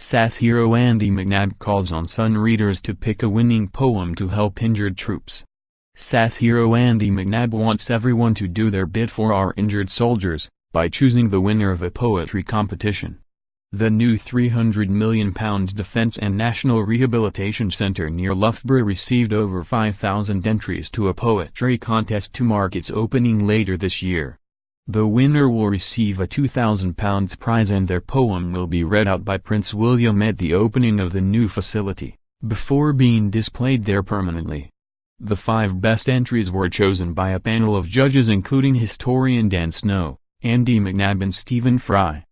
SAS Hero Andy McNabb calls on Sun readers to pick a winning poem to help injured troops. SAS Hero Andy McNabb wants everyone to do their bit for our injured soldiers, by choosing the winner of a poetry competition. The new £300 million Defence and National Rehabilitation Centre near Loughborough received over 5,000 entries to a poetry contest to mark its opening later this year. The winner will receive a £2,000 prize and their poem will be read out by Prince William at the opening of the new facility, before being displayed there permanently. The 5 best entries were chosen by a panel of judges including historian Dan Snow, Andy McNab and Stephen Fry.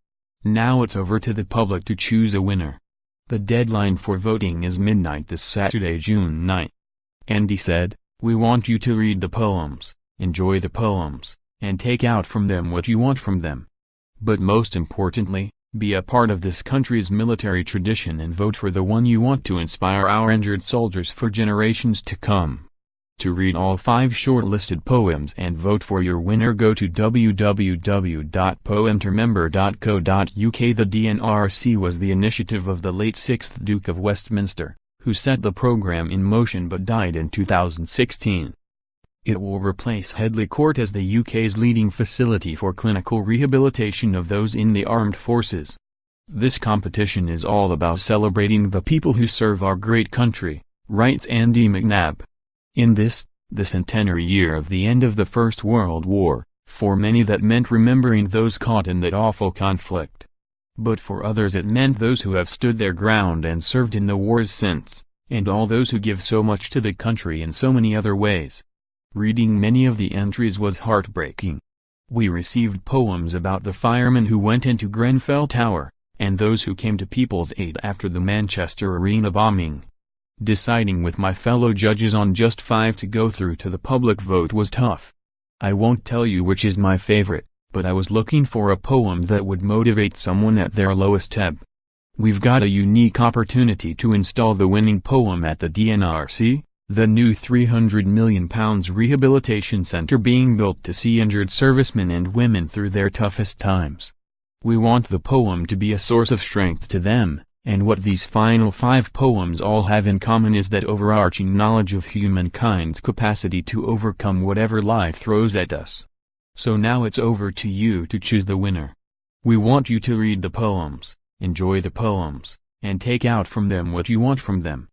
Now it's over to the public to choose a winner. The deadline for voting is midnight this Saturday, June 9. Andy said, "We want you to read the poems, enjoy the poems, and take out from them what you want from them. But most importantly, be a part of this country's military tradition and vote for the one you want to inspire our injured soldiers for generations to come." To read all 5 shortlisted poems and vote for your winner, go to www.poemtermember.co.uk. The DNRC was the initiative of the late 6th Duke of Westminster, who set the program in motion but died in 2016. It will replace Headley Court as the UK's leading facility for clinical rehabilitation of those in the armed forces. This competition is all about celebrating the people who serve our great country, writes Andy McNab. In the centenary year of the end of the First World War, for many that meant remembering those caught in that awful conflict. But for others it meant those who have stood their ground and served in the wars since, and all those who give so much to the country in so many other ways. Reading many of the entries was heartbreaking. We received poems about the firemen who went into Grenfell Tower, and those who came to people's aid after the Manchester Arena bombing. Deciding with my fellow judges on just 5 to go through to the public vote was tough. I won't tell you which is my favorite, but I was looking for a poem that would motivate someone at their lowest ebb. We've got a unique opportunity to install the winning poem at the DNRC, the new £300 million rehabilitation centre being built to see injured servicemen and women through their toughest times. We want the poem to be a source of strength to them. And what these final 5 poems all have in common is that overarching knowledge of humankind's capacity to overcome whatever life throws at us. So now it's over to you to choose the winner. We want you to read the poems, enjoy the poems, and take out from them what you want from them.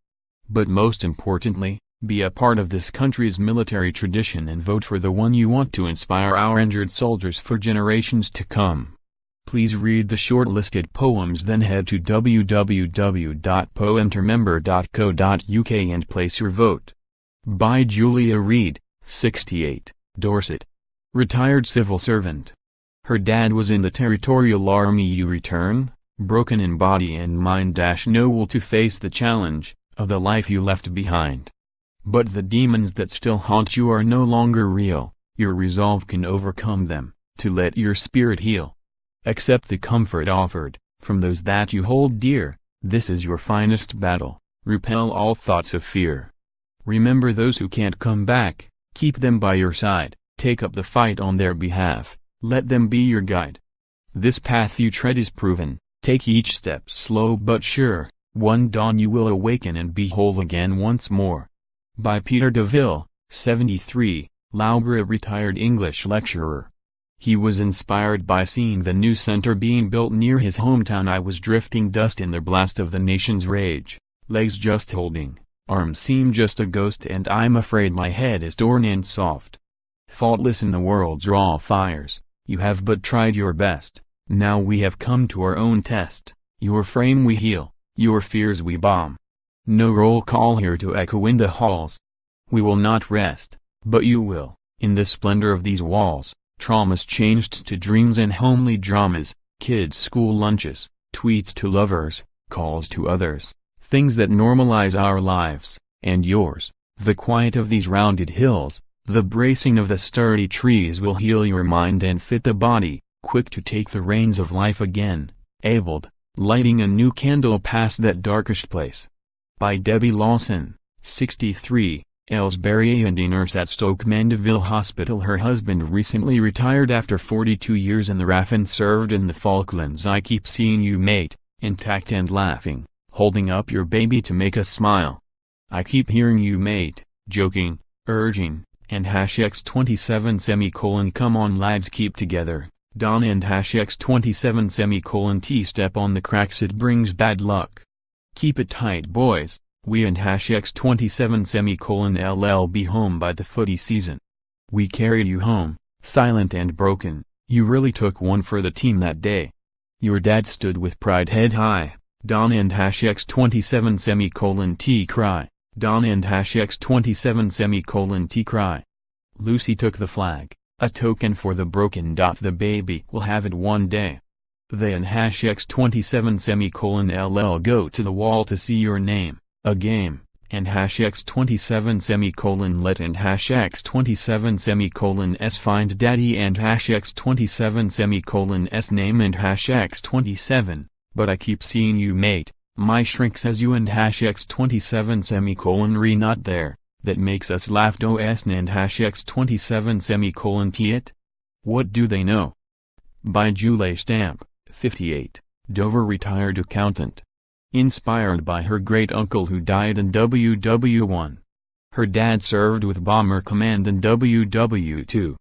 But most importantly, be a part of this country's military tradition and vote for the one you want to inspire our injured soldiers for generations to come. Please read the shortlisted poems, then head to www.poemtermember.co.uk and place your vote. By Julia Reed, 68, Dorset. Retired civil servant. Her dad was in the Territorial Army. You return, broken in body and mind. No will to face the challenge of the life you left behind. But the demons that still haunt you are no longer real. Your resolve can overcome them, to let your spirit heal. Accept the comfort offered, from those that you hold dear. This is your finest battle. Repel all thoughts of fear. Remember those who can't come back, keep them by your side, take up the fight on their behalf, let them be your guide. This path you tread is proven, take each step slow but sure, one dawn you will awaken and be whole again once more. By Peter DeVille, 73, Loughborough retired English lecturer. He was inspired by seeing the new center being built near his hometown. I was drifting dust in the blast of the nation's rage, legs just holding, arms seem just a ghost, and I'm afraid my head is torn and soft. Faultless in the world's raw fires, you have but tried your best, now we have come to our own test, your frame we heal, your fears we bomb. No roll call here to echo in the halls. We will not rest, but you will, in the splendor of these walls. Traumas changed to dreams and homely dramas, kids' school lunches, tweets to lovers, calls to others, things that normalize our lives, and yours. The quiet of these rounded hills, the bracing of the sturdy trees will heal your mind and fit the body, quick to take the reins of life again, abled, lighting a new candle past that darkish place. By Debbie Lawson, 63. Aylesbury A&E nurse at Stoke Mandeville Hospital. Her husband recently retired after 42 years in the RAF and served in the Falklands. I keep seeing you, mate, intact and laughing, holding up your baby to make us smile. I keep hearing you mate, joking, urging, and #X27 come on lads keep together, Don and #X27 T step on the cracks it brings bad luck. Keep it tight boys, we and #X27 LL be home by the footy season. We carried you home, silent and broken, you really took one for the team that day. Your dad stood with pride head high, Don and #X27 T cry, Don and #X27 T cry. Lucy took the flag, a token for the broken. The baby will have it one day. They and #X27 LL go to the wall to see your name, a game, and #X27 let and #X27 S find daddy and #X27 S name and #X27, but I keep seeing you mate, my shrink says you and #X27 re not there, that makes us laugh dos and #X27 T it? What do they know? By Julie Stamp, 58, Dover retired accountant. Inspired by her great-uncle who died in WW1. Her dad served with Bomber Command in WW2.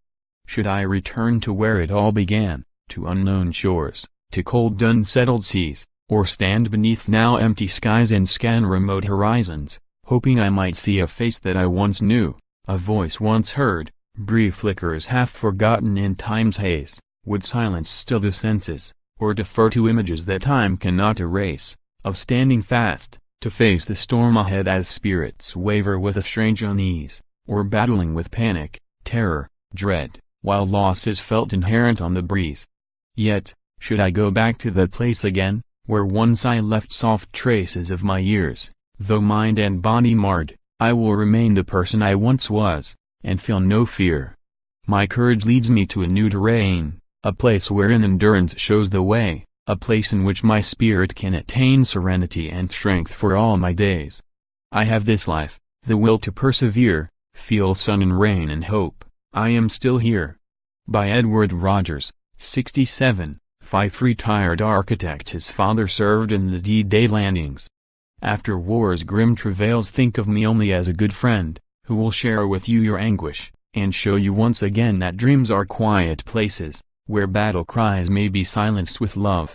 Should I return to where it all began, to unknown shores, to cold unsettled seas, or stand beneath now empty skies and scan remote horizons, hoping I might see a face that I once knew, a voice once heard, brief flickers half forgotten in time's haze, would silence still the senses, or defer to images that time cannot erase, of standing fast, to face the storm ahead as spirits waver with a strange unease, or battling with panic, terror, dread, while loss is felt inherent on the breeze. Yet, should I go back to that place again, where once I left soft traces of my years, though mind and body marred, I will remain the person I once was, and feel no fear. My courage leads me to a new terrain, a place wherein endurance shows the way, a place in which my spirit can attain serenity and strength for all my days. I have this life, the will to persevere, feel sun and rain and hope, I am still here. By Edward Rogers, 67, Fife retired architect. His father served in the D-Day landings. After war's grim travails, think of me only as a good friend, who will share with you your anguish, and show you once again that dreams are quiet places, where battle cries may be silenced with love.